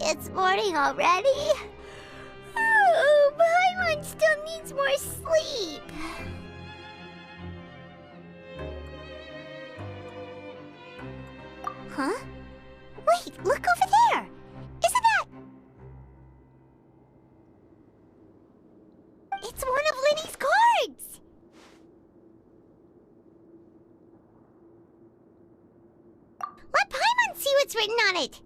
It's morning already. Oh, Paimon still needs more sleep. Huh? Wait, look over there! Isn't that... It's one of Lyney's cards! Let Paimon see what's written on it!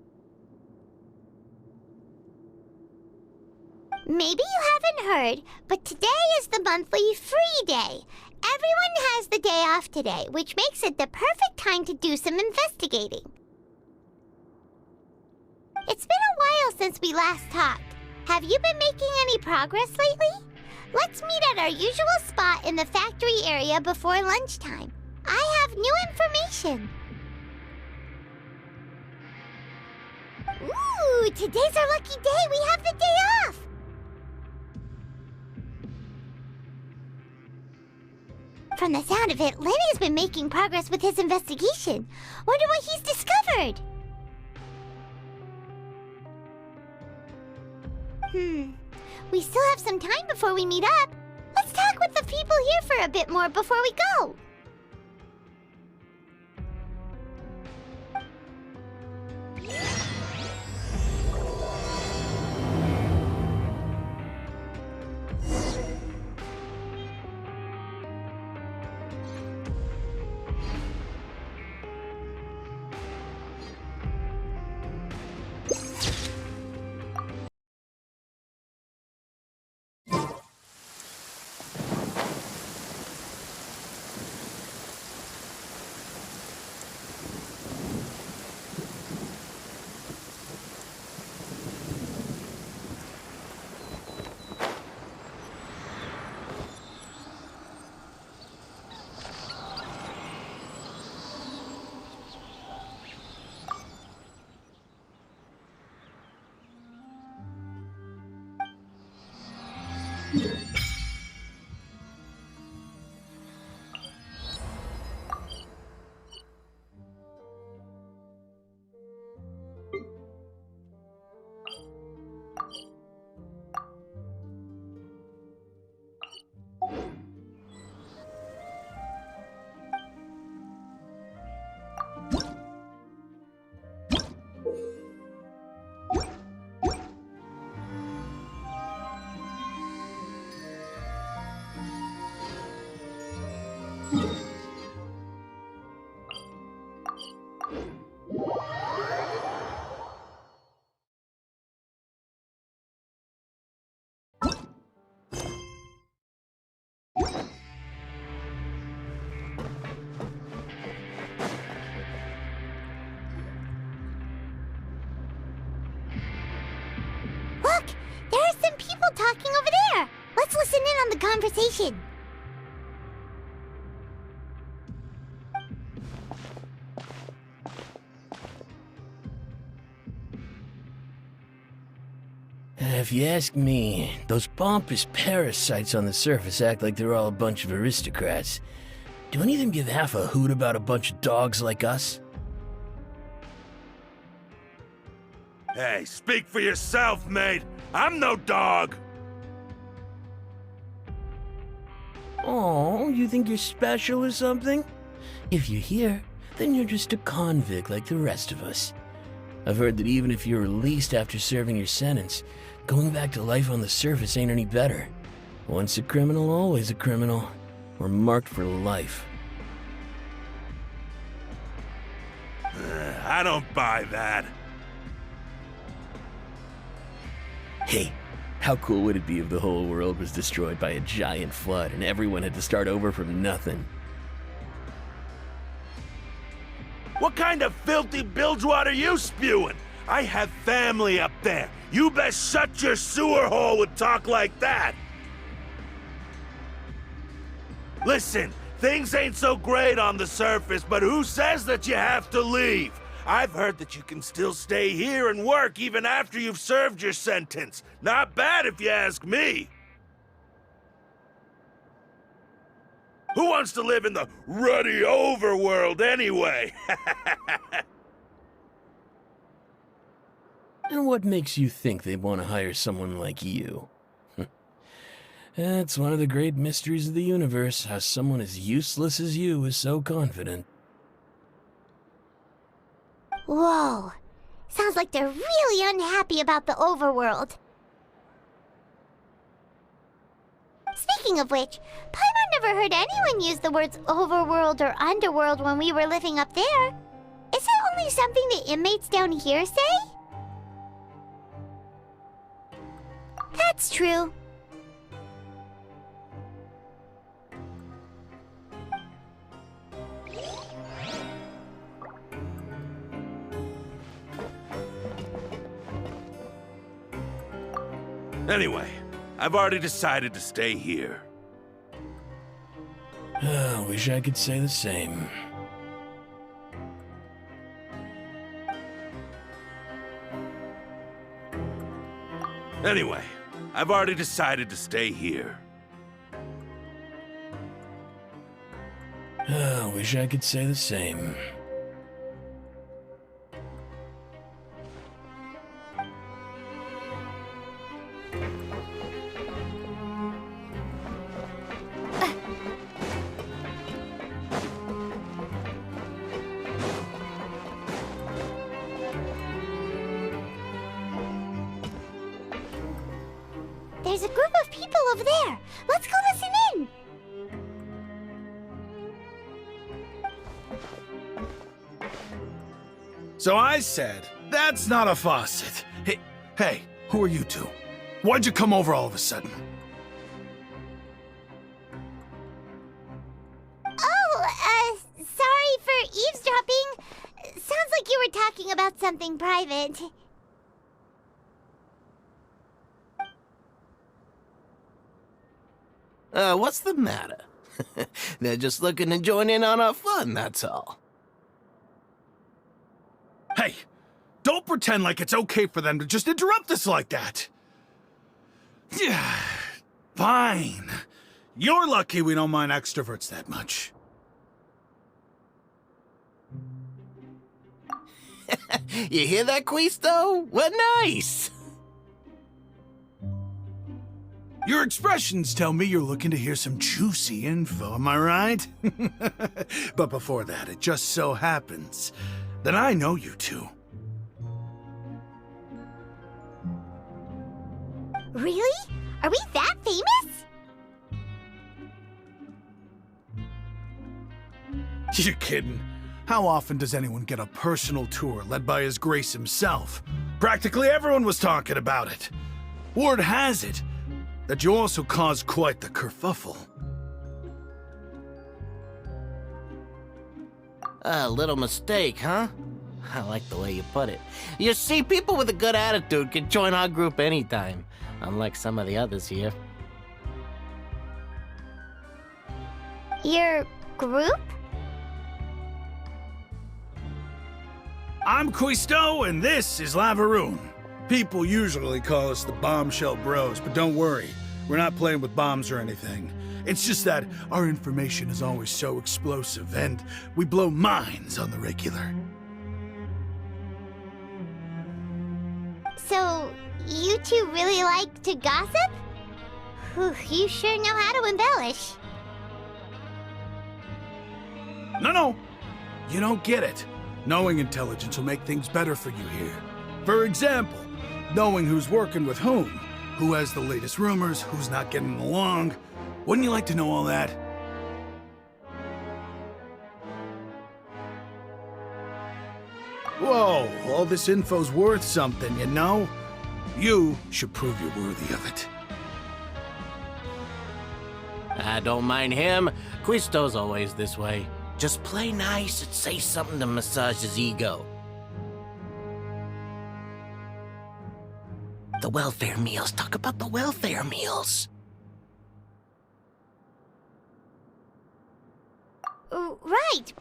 Maybe you haven't heard, but today is the monthly free day. Everyone has the day off today, which makes it the perfect time to do some investigating. It's been a while since we last talked. Have you been making any progress lately? Let's meet at our usual spot in the factory area before lunchtime. I have new information. Ooh, today's our lucky day. We have the day off. From the sound of it, Lyney's been making progress with his investigation. Wonder what he's discovered. We still have some time before we meet up. Let's talk with the people here for a bit more before we go. Look! There are some people talking over there! Let's listen in on the conversation. If you ask me, those pompous parasites on the surface act like they're all a bunch of aristocrats. Do any of them give half a hoot about a bunch of dogs like us? Hey, speak for yourself, mate! I'm no dog! Oh, you think you're special or something? If you're here, then you're just a convict like the rest of us. I've heard that even if you're released after serving your sentence, going back to life on the surface ain't any better. Once a criminal, always a criminal. We're marked for life. I don't buy that. Hey, how cool would it be if the whole world was destroyed by a giant flood and everyone had to start over from nothing? What kind of filthy bilgewater are you spewing? I have family up there. You best shut your sewer hole with talk like that. Listen, things ain't so great on the surface, but who says that you have to leave? I've heard that you can still stay here and work even after you've served your sentence. Not bad if you ask me. Who wants to live in the ruddy overworld anyway? And what makes you think they want to hire someone like you? That's one of the great mysteries of the universe, how someone as useless as you is so confident. Whoa. Sounds like they're really unhappy about the overworld. Speaking of which, Paimon never heard anyone use the words overworld or underworld when we were living up there. Is it only something the inmates down here say? That's true. Anyway, I've already decided to stay here. Wish I could say the same. Anyway, I've already decided to stay here. Wish I could say the same. There's a group of people over there. Let's go listen in. So I said, that's not a faucet. Hey, who are you two? Why'd you come over all of a sudden? Oh, sorry for eavesdropping. Sounds like you were talking about something private. What's the matter? They're just looking to join in on our fun, that's all. Hey, don't pretend like it's okay for them to just interrupt us like that. Yeah, fine. You're lucky we don't mind extroverts that much. You hear that, Quisto? We're nice! Your expressions tell me you're looking to hear some juicy info, am I right? But before that, it just so happens that I know you two. Really? Are we that famous? You're kidding. How often does anyone get a personal tour led by His Grace himself? Practically everyone was talking about it. Word has it that you also caused quite the kerfuffle. A little mistake, huh? I like the way you put it. You see, people with a good attitude can join our group anytime, unlike some of the others here. Your group? I'm Quisto, and this is Lavaroon. People usually call us the Bombshell Bros, but don't worry, we're not playing with bombs or anything. It's just that our information is always so explosive, and we blow minds on the regular. So, you two really like to gossip? Whew, you sure know how to embellish. No, you don't get it. Knowing intelligence will make things better for you here. For example, knowing who's working with whom, who has the latest rumors, who's not getting along. Wouldn't you like to know all that? Whoa, all this info's worth something, you know? You should prove you're worthy of it. I don't mind him. Quisto's always this way. Just play nice and say something to massage his ego. The welfare meals. Talk about the welfare meals. Right!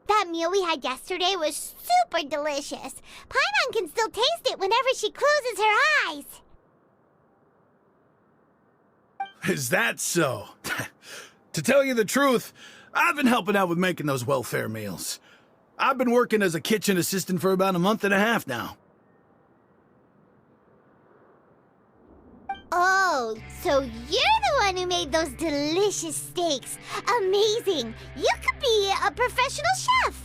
That meal we had yesterday was super delicious. Paimon can still taste it whenever she closes her eyes. Is that so? To tell you the truth, I've been helping out with making those welfare meals. I've been working as a kitchen assistant for about a month and a half now. Oh, so you're the one who made those delicious steaks. Amazing. You could be a professional chef.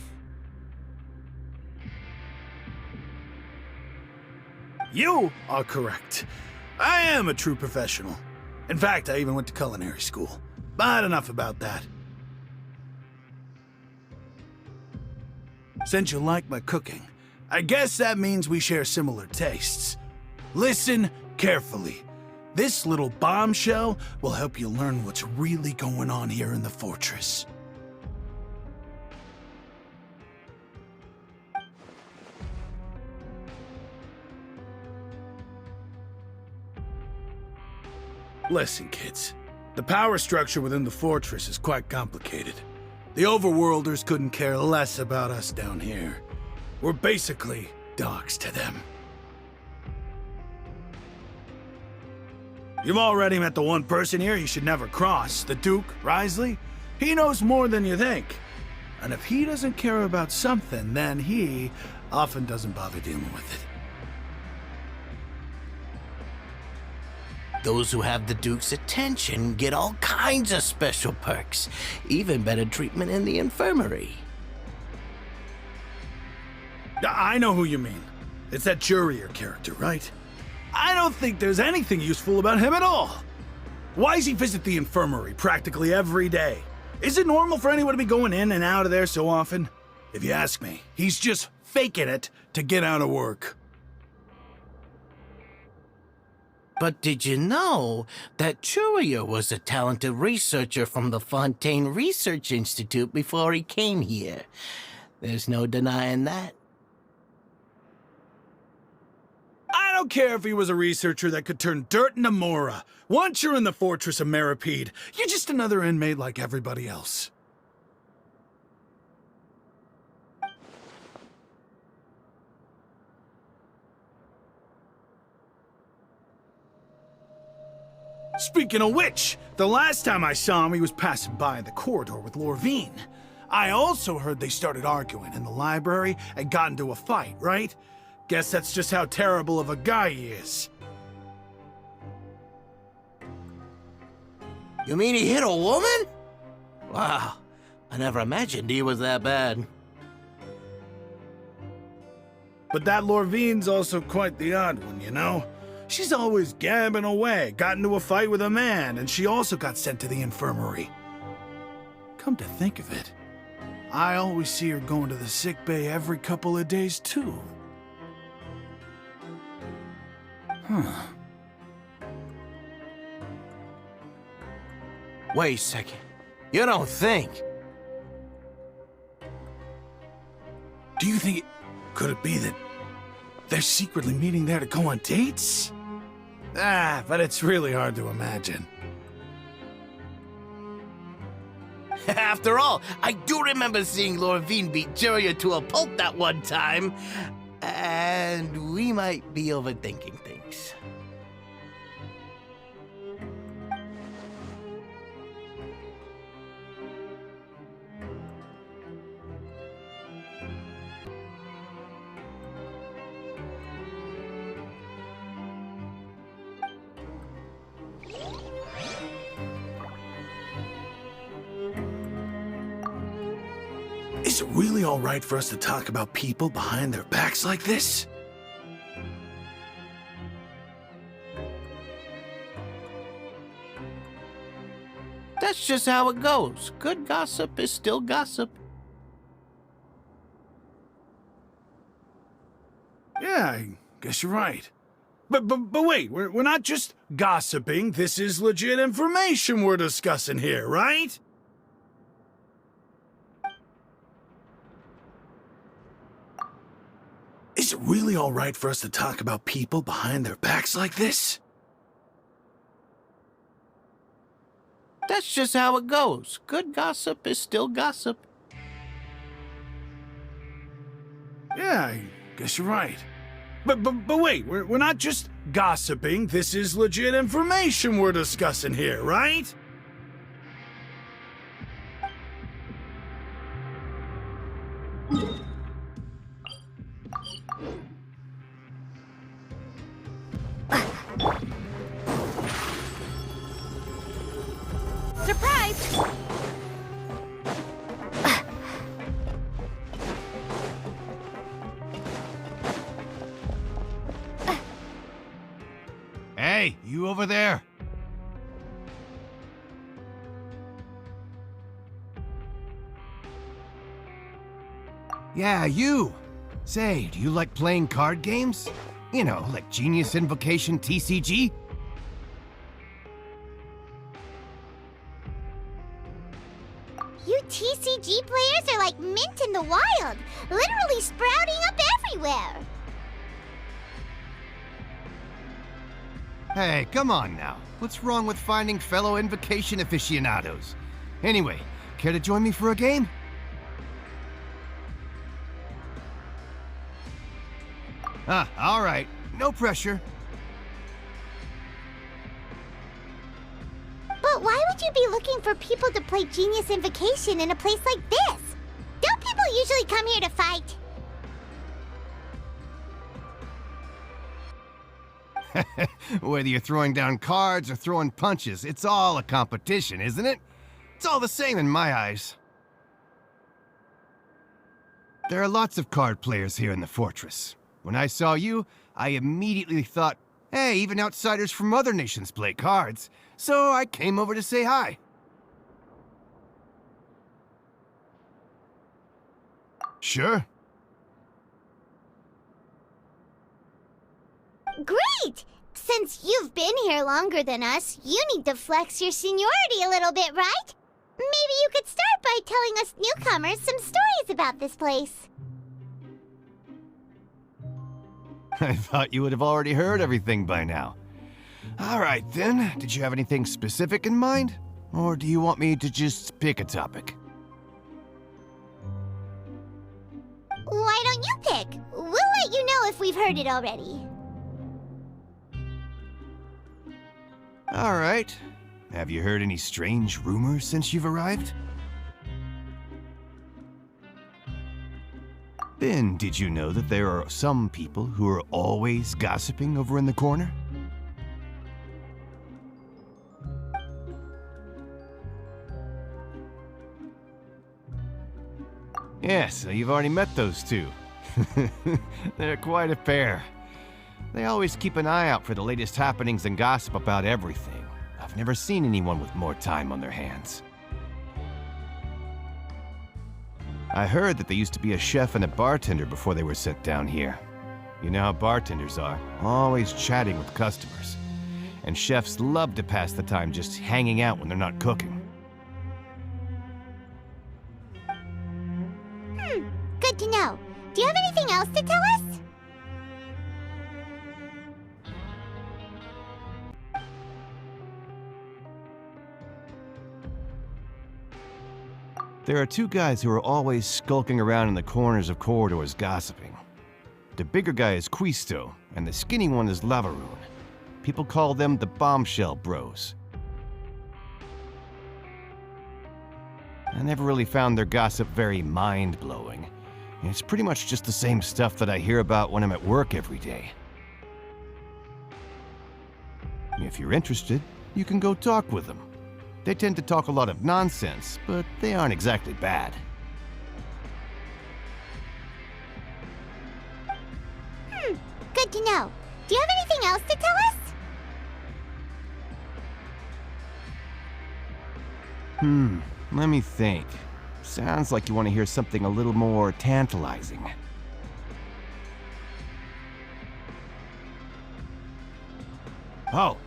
You are correct. I am a true professional. In fact, I even went to culinary school. But enough about that. Since you like my cooking, I guess that means we share similar tastes. Listen carefully. This little bombshell will help you learn what's really going on here in the fortress. Listen, kids. The power structure within the fortress is quite complicated. The overworlders couldn't care less about us down here. We're basically dogs to them. You've already met the one person here you should never cross, the Duke, Wriothesley. He knows more than you think. And if he doesn't care about something, then he often doesn't bother dealing with it. Those who have the Duke's attention get all kinds of special perks, even better treatment in the Infirmary. I know who you mean. It's that Jurier character, right? I don't think there's anything useful about him at all. Why does he visit the Infirmary practically every day? Is it normal for anyone to be going in and out of there so often? If you ask me, he's just faking it to get out of work. But did you know that Jurier was a talented researcher from the Fontaine Research Institute before he came here? There's no denying that. I don't care if he was a researcher that could turn dirt into Mora. Once you're in the fortress of Meripede, you're just another inmate like everybody else. Speaking of which, the last time I saw him, he was passing by in the corridor with Lorvine. I also heard they started arguing in the library and got into a fight, right? Guess that's just how terrible of a guy he is. You mean he hit a woman? Wow, I never imagined he was that bad. But that Lorvine's also quite the odd one, you know? She's always gabbing away, got into a fight with a man, and she also got sent to the infirmary. Come to think of it, I always see her going to the sick bay every couple of days, too. Huh. Wait a second. You don't think? Do you think could it be that they're secretly meeting there to go on dates? But it's really hard to imagine. After all, I do remember seeing Lorvine beat Jurier to a pulp that one time. And we might be overthinking things. Is it really all right for us to talk about people behind their backs like this? That's just how it goes. Good gossip is still gossip. Yeah, I guess you're right. But wait, we're not just gossiping. This is legit information we're discussing here, right? Is it really all right for us to talk about people behind their backs like this? That's just how it goes. Good gossip is still gossip. Yeah, I guess you're right. But wait, we're not just gossiping. This is legit information we're discussing here, right? Surprise! Hey, you over there! Yeah, you! Say, do you like playing card games? You know, like Genius Invocation TCG? You TCG players are like mint in the wild, literally sprouting up everywhere. Hey, come on now. What's wrong with finding fellow Invocation aficionados? Anyway, care to join me for a game? All right. No pressure. But why would you be looking for people to play Genius Invocation in a place like this? Don't people usually come here to fight? Whether you're throwing down cards or throwing punches, it's all a competition, isn't it? It's all the same in my eyes. There are lots of card players here in the fortress. When I saw you, I immediately thought, hey, even outsiders from other nations play cards. So I came over to say hi. Sure. Great! Since you've been here longer than us, you need to flex your seniority a little bit, right? Maybe you could start by telling us newcomers some stories about this place. I thought you would have already heard everything by now. All right, then. Did you have anything specific in mind? Or do you want me to just pick a topic? Why don't you pick? We'll let you know if we've heard it already. All right. Have you heard any strange rumors since you've arrived? Then, did you know that there are some people who are always gossiping over in the corner? Yes, so you've already met those two. They're quite a pair. They always keep an eye out for the latest happenings and gossip about everything. I've never seen anyone with more time on their hands. I heard that they used to be a chef and a bartender before they were sent down here. You know how bartenders are, always chatting with customers. And chefs love to pass the time just hanging out when they're not cooking. Good to know. Do you have anything else to tell us? There are two guys who are always skulking around in the corners of corridors gossiping. The bigger guy is Quisto, and the skinny one is Lavaroon. People call them the Bombshell Bros. I never really found their gossip very mind-blowing. It's pretty much just the same stuff that I hear about when I'm at work every day. If you're interested, you can go talk with them. They tend to talk a lot of nonsense, but they aren't exactly bad. Good to know. Do you have anything else to tell us? Let me think. Sounds like you want to hear something a little more tantalizing. Oh,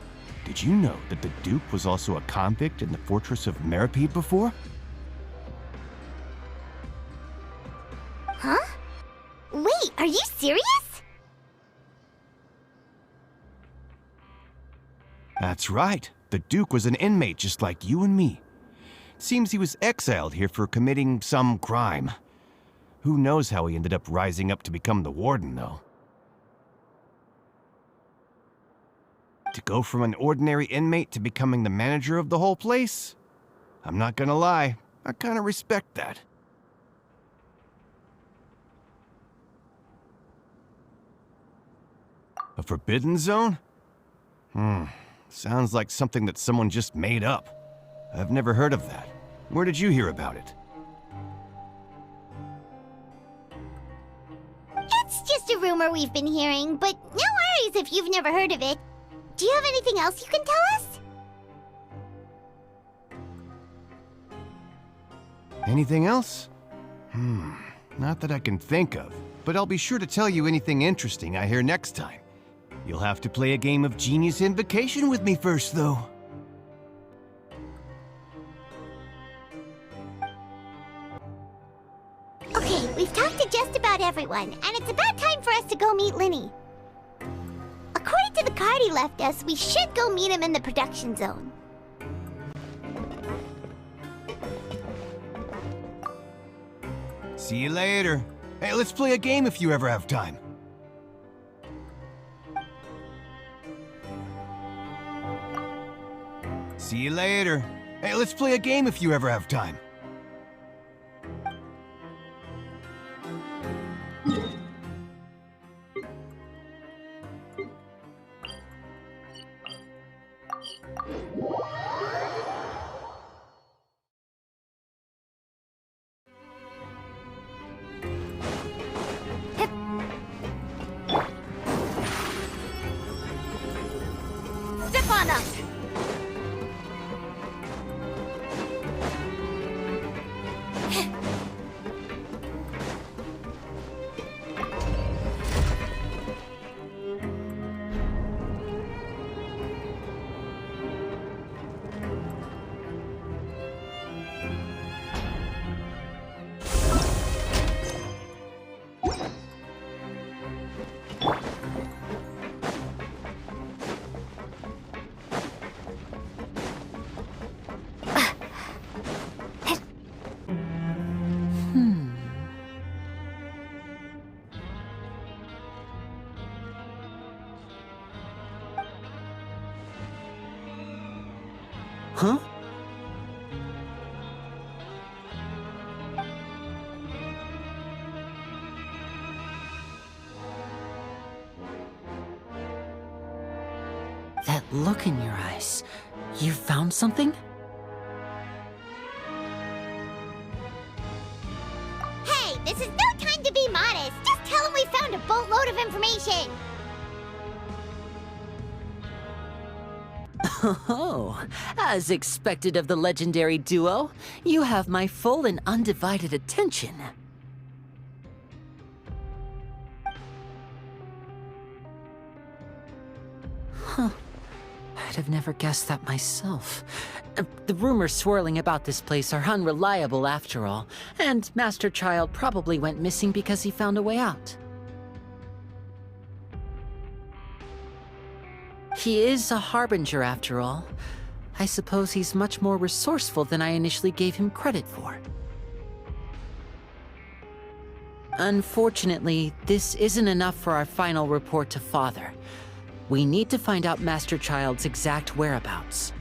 did you know that the Duke was also a convict in the fortress of Meripede before? Huh? Wait, are you serious? That's right. The Duke was an inmate just like you and me. Seems he was exiled here for committing some crime. Who knows how he ended up rising up to become the warden, though. To go from an ordinary inmate to becoming the manager of the whole place? I'm not gonna lie, I kinda respect that. A forbidden zone? Sounds like something that someone just made up. I've never heard of that. Where did you hear about it? It's just a rumor we've been hearing, but no worries if you've never heard of it. Do you have anything else you can tell us? Anything else? Not that I can think of, but I'll be sure to tell you anything interesting I hear next time. You'll have to play a game of Genius Invocation with me first, though. Okay, we've talked to just about everyone, and it's about time for us to go meet Lyney. According to the card he left us, we should go meet him in the production zone. See you later. Hey, let's play a game if you ever have time. See you later. Hey, let's play a game if you ever have time. Step on up! Huh? That look in your eyes. You found something? Hey, this is no time to be modest. Just tell him we found a boatload of information. Oh, as expected of the legendary duo, you have my full and undivided attention. Huh. I'd have never guessed that myself. The rumors swirling about this place are unreliable after all, and Master Childe probably went missing because he found a way out. He is a harbinger after all. I suppose he's much more resourceful than I initially gave him credit for. Unfortunately, this isn't enough for our final report to Father. We need to find out Master Childe's exact whereabouts.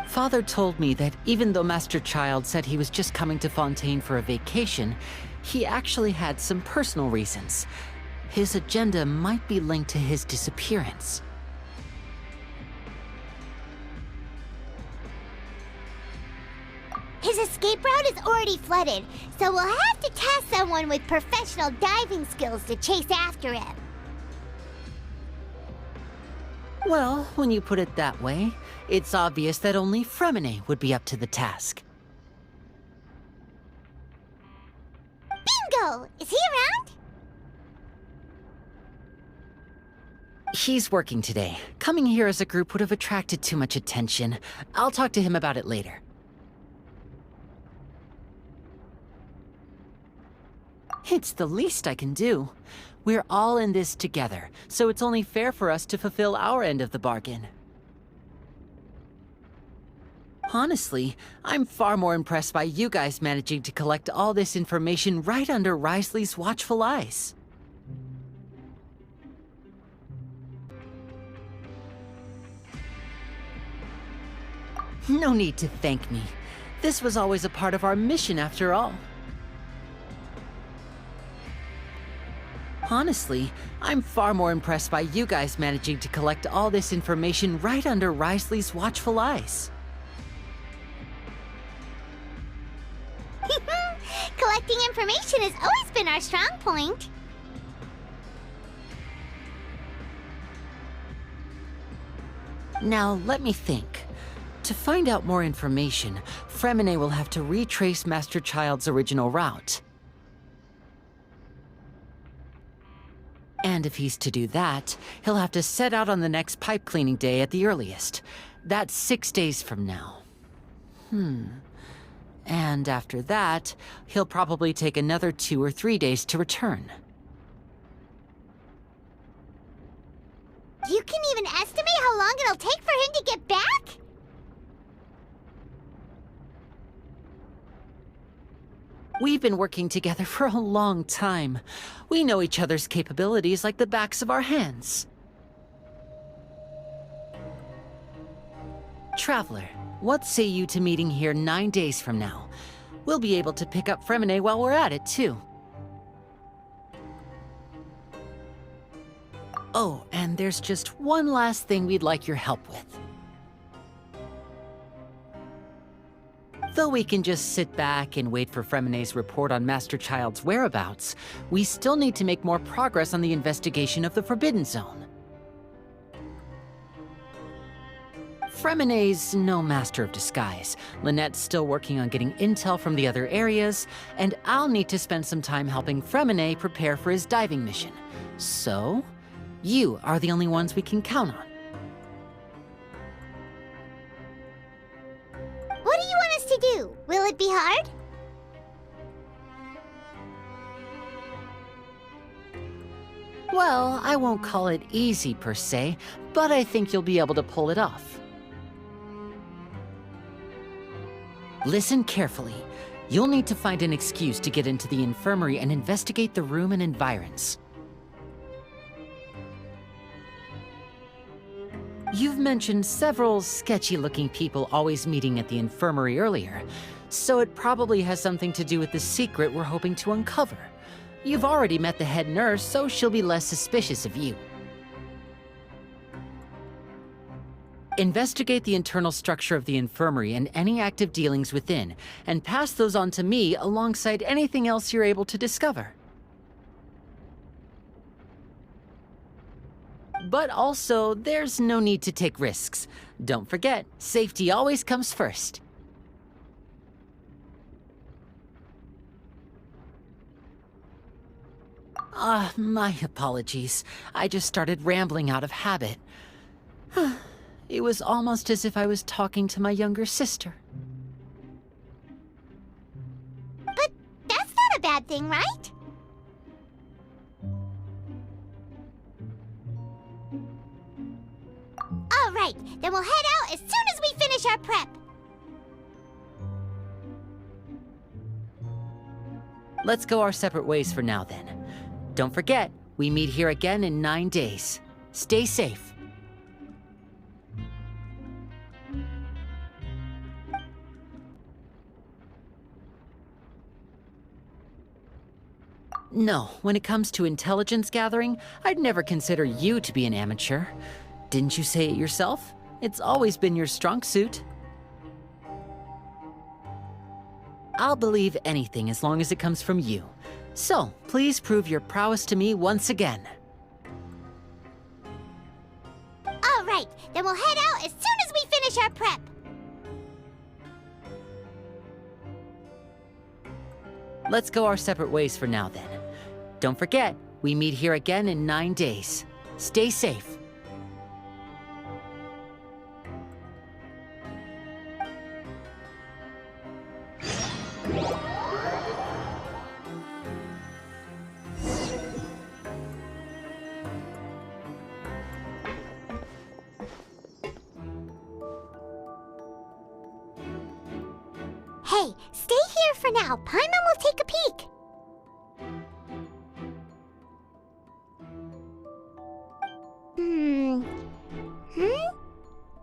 Father told me that even though Master Childe said he was just coming to Fontaine for a vacation, he actually had some personal reasons. His agenda might be linked to his disappearance. His escape route is already flooded, so we'll have to task someone with professional diving skills to chase after him. Well, when you put it that way, it's obvious that only Freminet would be up to the task. Bingo! Is he around? He's working today. Coming here as a group would have attracted too much attention. I'll talk to him about it later. It's the least I can do. We're all in this together, so it's only fair for us to fulfill our end of the bargain. Honestly, I'm far more impressed by you guys managing to collect all this information right under Wriothesley's watchful eyes. No need to thank me. This was always a part of our mission after all. Honestly, I'm far more impressed by you guys managing to collect all this information right under wriothesley's watchful eyes. Collecting information has always been our strong point. Now, let me think. To find out more information, Freminet will have to retrace Master Childe's original route. And if he's to do that, he'll have to set out on the next pipe cleaning day at the earliest. That's 6 days from now. And after that, he'll probably take another 2 or 3 days to return. You can even estimate how long it'll take for him to get back? We've been working together for a long time. We know each other's capabilities like the backs of our hands. Traveler, what say you to meeting here 9 days from now? We'll be able to pick up Freminet while we're at it, too. Oh, and there's just one last thing we'd like your help with. Though we can just sit back and wait for Freminet's report on Master Childe's whereabouts, we still need to make more progress on the investigation of the Forbidden Zone. Freminet's no master of disguise, Lynette's still working on getting intel from the other areas, and I'll need to spend some time helping Freminet prepare for his diving mission. So, you are the only ones we can count on. What do you want us to do? Will it be hard? Well, I won't call it easy per se, but I think you'll be able to pull it off. Listen carefully. You'll need to find an excuse to get into the infirmary and investigate the room and environs. You've mentioned several sketchy-looking people always meeting at the infirmary earlier, so it probably has something to do with the secret we're hoping to uncover. You've already met the head nurse, so she'll be less suspicious of you. Investigate the internal structure of the infirmary and any active dealings within, and pass those on to me alongside anything else you're able to discover. But also, there's no need to take risks. Don't forget, safety always comes first. My apologies. I just started rambling out of habit. It was almost as if I was talking to my younger sister. But that's not a bad thing, right? All right, then we'll head out as soon as we finish our prep. Let's go our separate ways for now, then. Don't forget, we meet here again in 9 days. Stay safe. No, when it comes to intelligence gathering, I'd never consider you to be an amateur. Didn't you say it yourself? It's always been your strong suit. I'll believe anything as long as it comes from you. So, please prove your prowess to me once again. All right, then we'll head out as soon as we finish our prep. Let's go our separate ways for now, then. Don't forget, we meet here again in 9 days. Stay safe. Hey, stay here for now. Paimon will take a peek.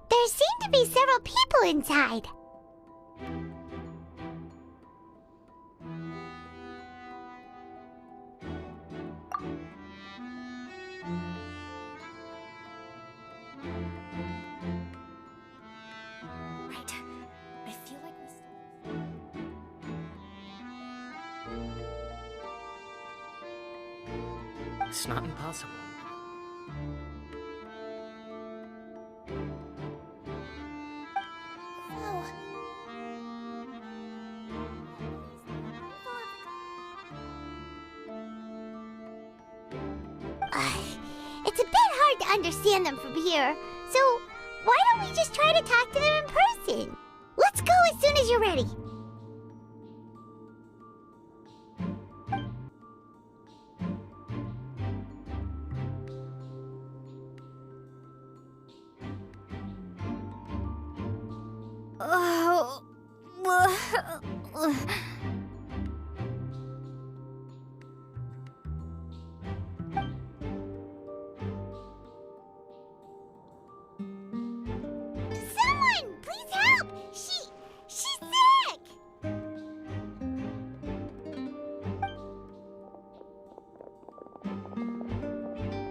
There seem to be several people inside. It's not impossible. It's a bit hard to understand them from here, so why don't we just try to talk to them in person? Let's go as soon as you're ready. Someone, please help! She's sick!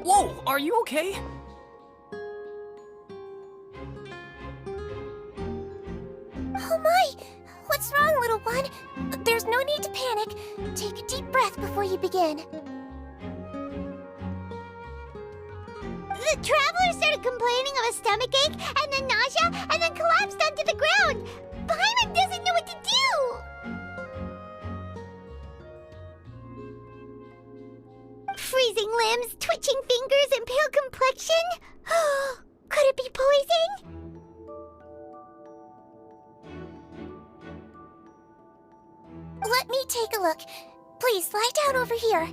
Whoa, are you okay? Oh my! What's wrong, little one? There's no need to panic. Take a deep breath before you begin. The traveler started complaining of a stomachache, and then nausea, and then collapsed onto the ground. Paimon doesn't know what to do! Freezing limbs, twitching fingers, and pale complexion? Could it be poison? Let me take a look. Please, lie down over here.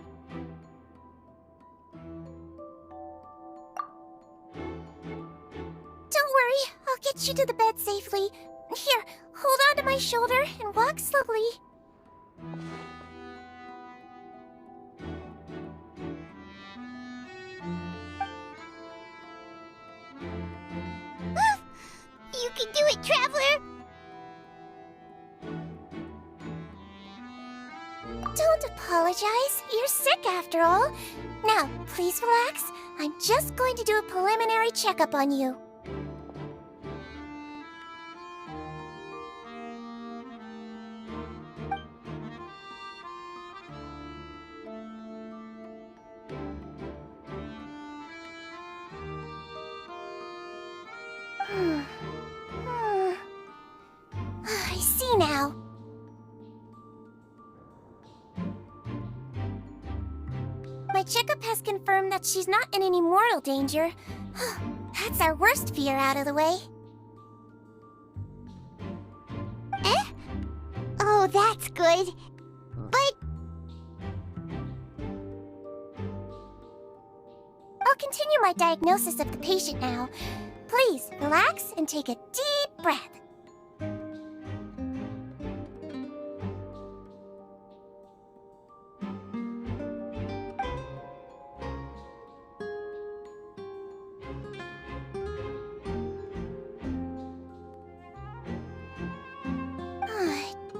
Don't worry, I'll get you to the bed safely. Here, hold on to my shoulder and walk slowly. You can do it, traveler! Don't apologize. You're sick after all. Now, please relax. I'm just going to do a preliminary checkup on you. I see now. My checkup has confirmed that she's not in any mortal danger. That's our worst fear out of the way. Eh? Oh, that's good. But... I'll continue my diagnosis of the patient now. Please, relax and take a deep breath.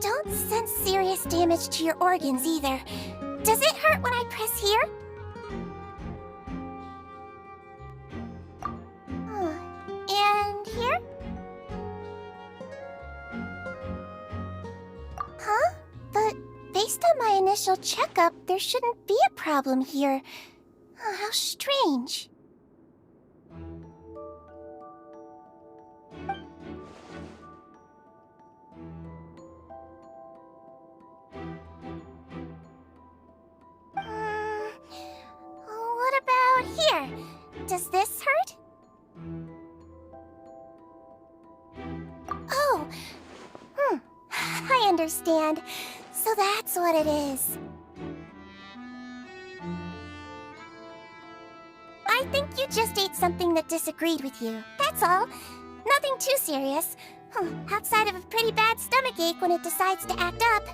Don't sense serious damage to your organs either. Does it hurt when I press here? And here? Huh? But based on my initial checkup, there shouldn't be a problem here. How strange. What about here? Does this hurt? Oh, I understand. So that's what it is. I think you just ate something that disagreed with you. That's all. Nothing too serious. Outside of a pretty bad stomachache when it decides to act up.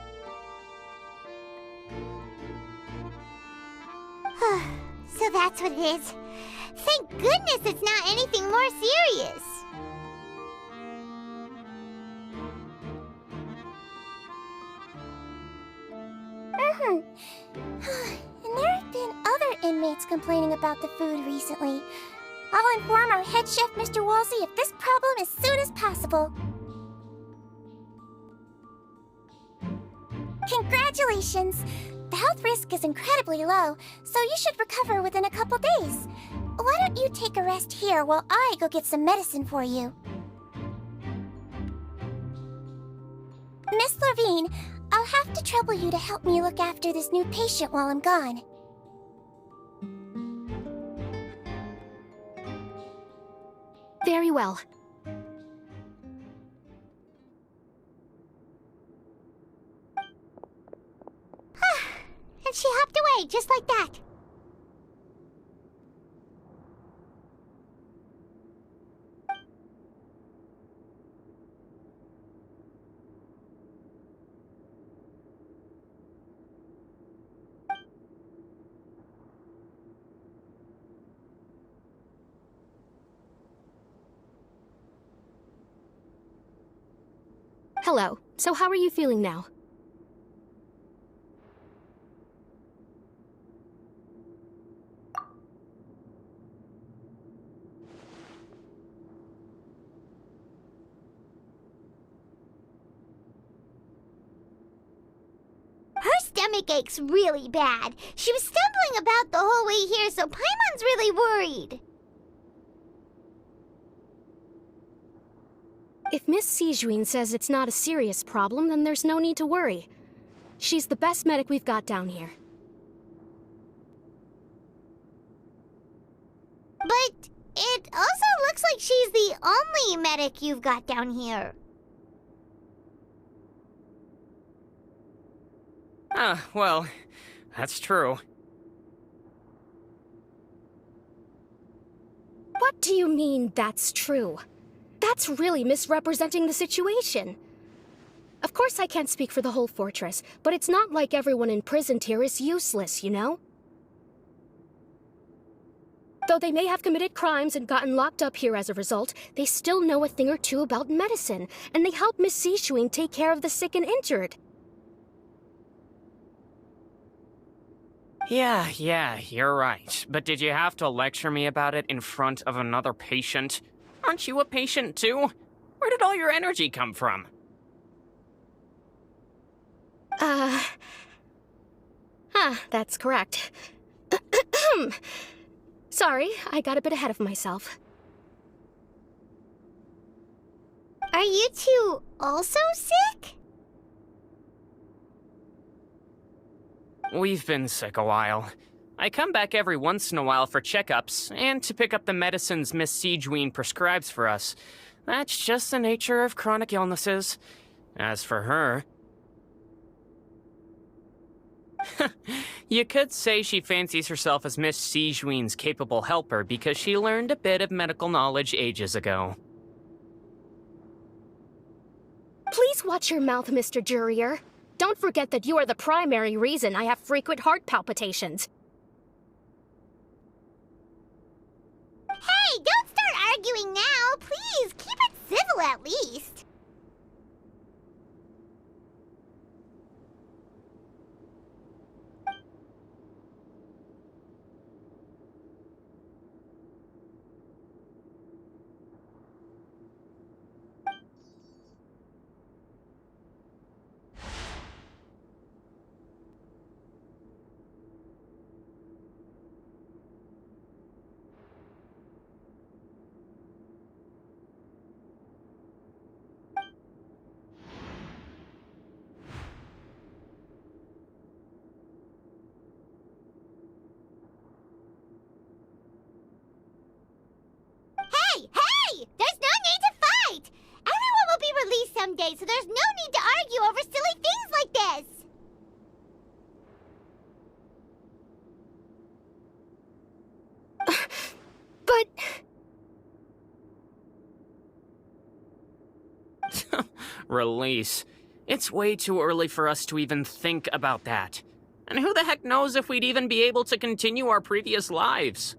So that's what it is. Thank goodness it's not anything more serious. And there have been other inmates complaining about the food recently. I'll inform our head chef, Mr. Woolsey, of this problem as soon as possible. Congratulations! The health risk is incredibly low, so you should recover within a couple days. Why don't you take a rest here while I go get some medicine for you? Miss Levine, I'll have to trouble you to help me look after this new patient while I'm gone. Very well. And she hopped away just like that. Hello. So how are you feeling now? Her stomach aches really bad. She was stumbling about the whole way here, so Paimon's really worried. If Miss Sigewinne says it's not a serious problem, then there's no need to worry. She's the best medic we've got down here. But it also looks like she's the only medic you've got down here. Well, that's true. What do you mean, that's true? That's really misrepresenting the situation. Of course I can't speak for the whole fortress, but it's not like everyone imprisoned here is useless, you know? Though they may have committed crimes and gotten locked up here as a result, they still know a thing or two about medicine, and they help Miss Sigewinne take care of the sick and injured. Yeah, you're right. But did you have to lecture me about it in front of another patient? Aren't you a patient too? Where did all your energy come from? That's correct. Sorry, I got a bit ahead of myself. Are you two also sick? We've been sick a while. I come back every once in a while for checkups, and to pick up the medicines Miss Sigewinne prescribes for us. That's just the nature of chronic illnesses. As for her... You could say she fancies herself as Miss Sigewinne's capable helper because she learned a bit of medical knowledge ages ago. Please watch your mouth, Mr. Jurier. Don't forget that you are the primary reason I have frequent heart palpitations. Hey, don't start arguing now. Please, keep it civil at least. Hey! There's no need to fight! Everyone will be released someday, so there's no need to argue over silly things like this! But... Release. It's way too early for us to even think about that. And who the heck knows if we'd even be able to continue our previous lives?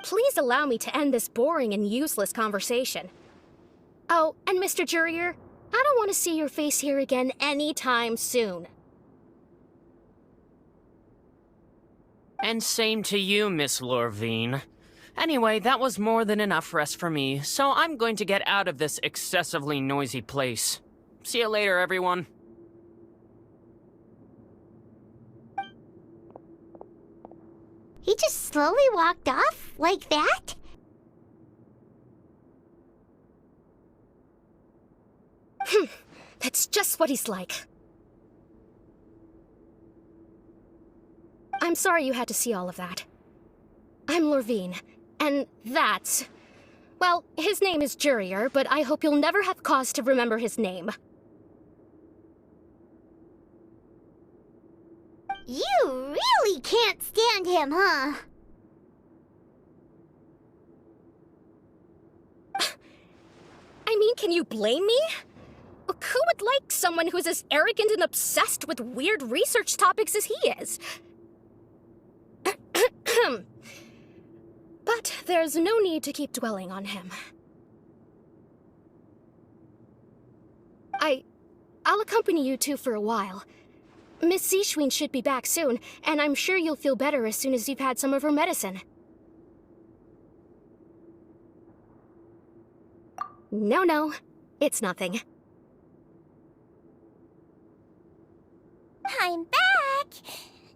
Please allow me to end this boring and useless conversation. Oh, and Mr. Jurier, I don't want to see your face here again anytime soon. And same to you, Miss Lorvine. Anyway, that was more than enough rest for me, so I'm going to get out of this excessively noisy place. See you later, everyone. He just slowly walked off like that? That's just what he's like. I'm sorry you had to see all of that. I'm Lorvine, and that's... Well, his name is Jurier, but I hope you'll never have cause to remember his name. You really can't stand him, huh? I mean, can you blame me? Who would like someone who's as arrogant and obsessed with weird research topics as he is? But there's no need to keep dwelling on him. I'll accompany you two for a while. Miss Sigewinne should be back soon, and I'm sure you'll feel better as soon as you've had some of her medicine. No, it's nothing. I'm back!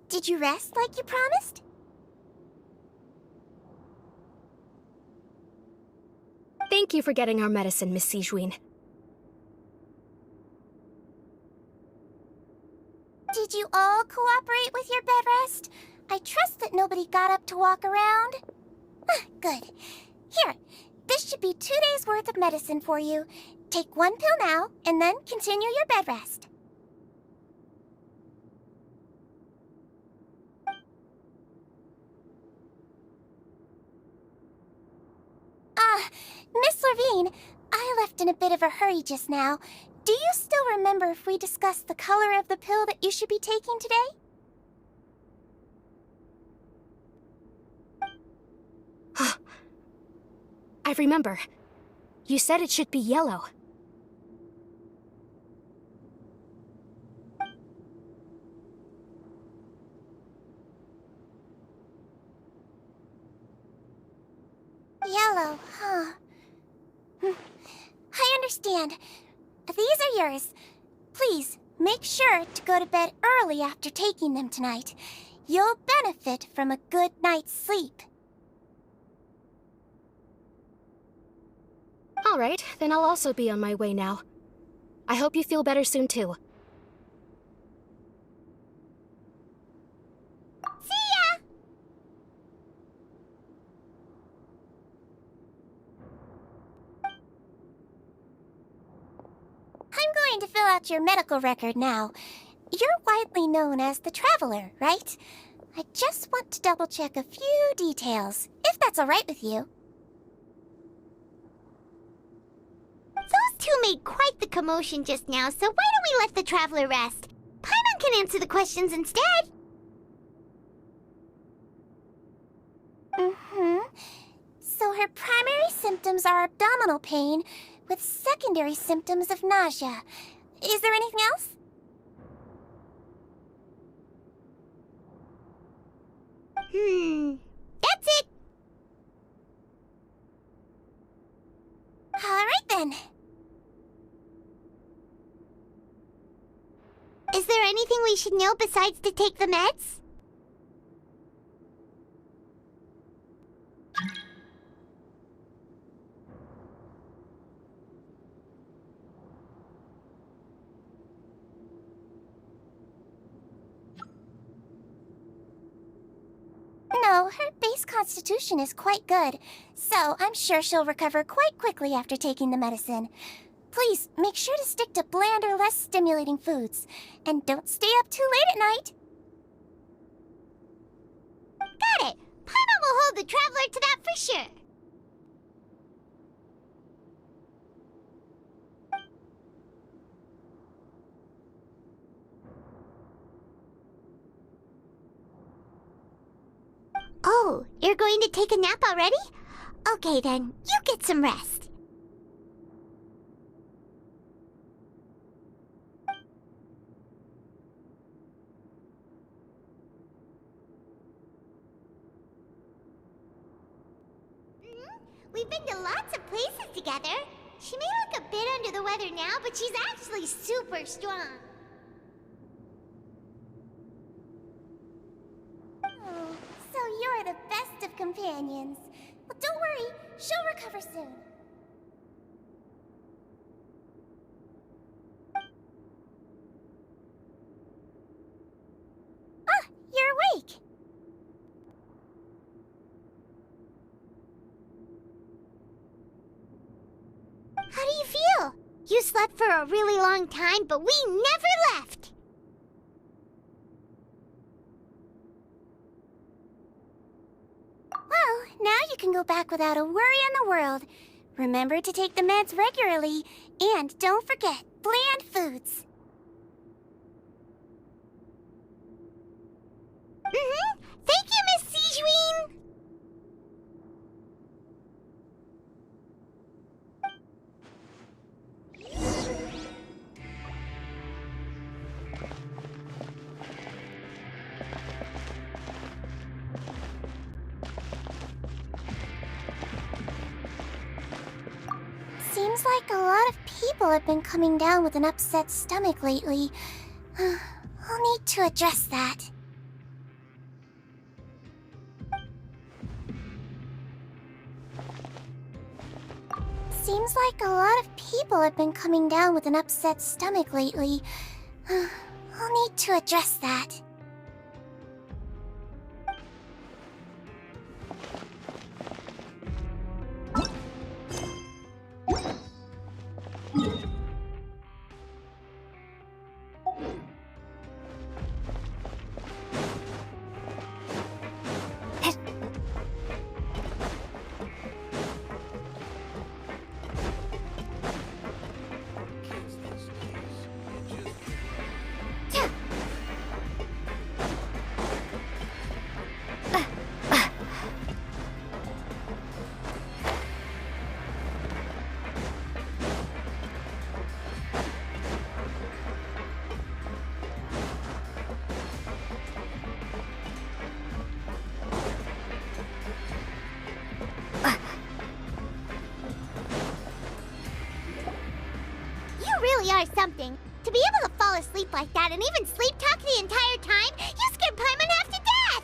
Did you rest like you promised? Thank you for getting our medicine, Miss Sigewinne. Did you all cooperate with your bed rest? I trust that nobody got up to walk around. Good. Here, this should be 2 days' worth of medicine for you. Take 1 pill now, and then continue your bed rest. Miss Lorvine, I left in a bit of a hurry just now. Do you still remember if we discussed the color of the pill that you should be taking today? I remember. You said it should be yellow. Yellow, huh? I understand. These are yours. Please, make sure to go to bed early after taking them tonight. You'll benefit from a good night's sleep. All right, then I'll also be on my way now. I hope you feel better soon, too. See ya! I'm going to fill out your medical record now. You're widely known as the Traveler, right? I just want to double-check a few details, if that's all right with you. Those two made quite the commotion just now, so why don't we let the Traveler rest? Paimon can answer the questions instead. So her primary symptoms are abdominal pain, with secondary symptoms of nausea. Is there anything else? That's it. All right then. Is there anything we should know besides to take the meds? No, her base constitution is quite good, so I'm sure she'll recover quite quickly after taking the medicine. Please, make sure to stick to bland or less stimulating foods, and don't stay up too late at night. Got it! Paimon will hold the Traveler to that for sure. Oh, you're going to take a nap already? Okay then, you get some rest. We've been to lots of places together. She may look a bit under the weather now, but she's actually super strong. Oh, so you're the best of companions. Well, don't worry, she'll recover soon. Ah, you're awake. How do you feel? You slept for a really long time, but we never left. Well, now you can go back without a worry in the world. Remember to take the meds regularly, and don't forget bland foods. Thank you, Miss Sigewinne. Seems like a lot of people have been coming down with an upset stomach lately. I'll need to address that. Seems like a lot of people have been coming down with an upset stomach lately. I'll need to address that. Are something. To be able to fall asleep like that and even sleep talk the entire time, you scared Paimon half to death!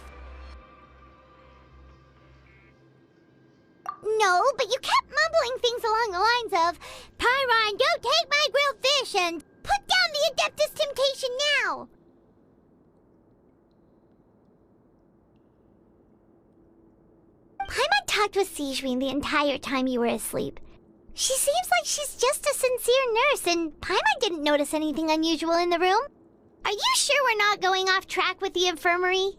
No, but you kept mumbling things along the lines of, Paimon, don't take my grilled fish, and put down the Adeptus Temptation now! Paimon talked with Sigewinne the entire time you were asleep. She seems like she's just a sincere nurse, and Paimon didn't notice anything unusual in the room. Are you sure we're not going off track with the infirmary?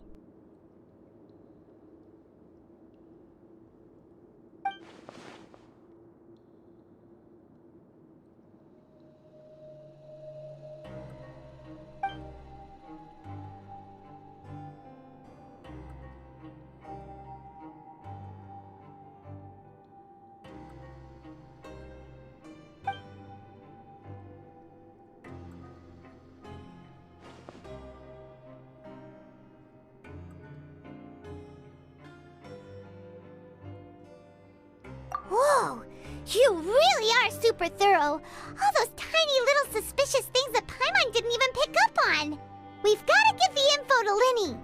Whoa! You really are super thorough! All those tiny little suspicious things that Paimon didn't even pick up on! We've gotta give the info to Lyney!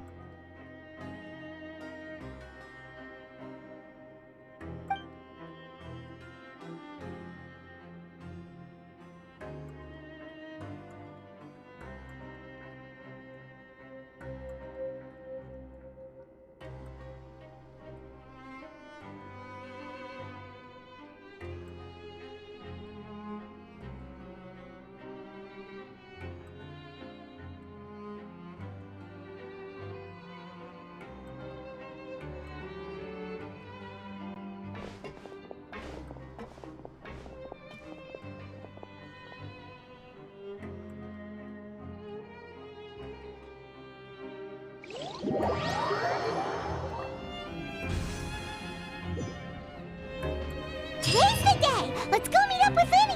Today's the day! Let's go meet up with Lyney!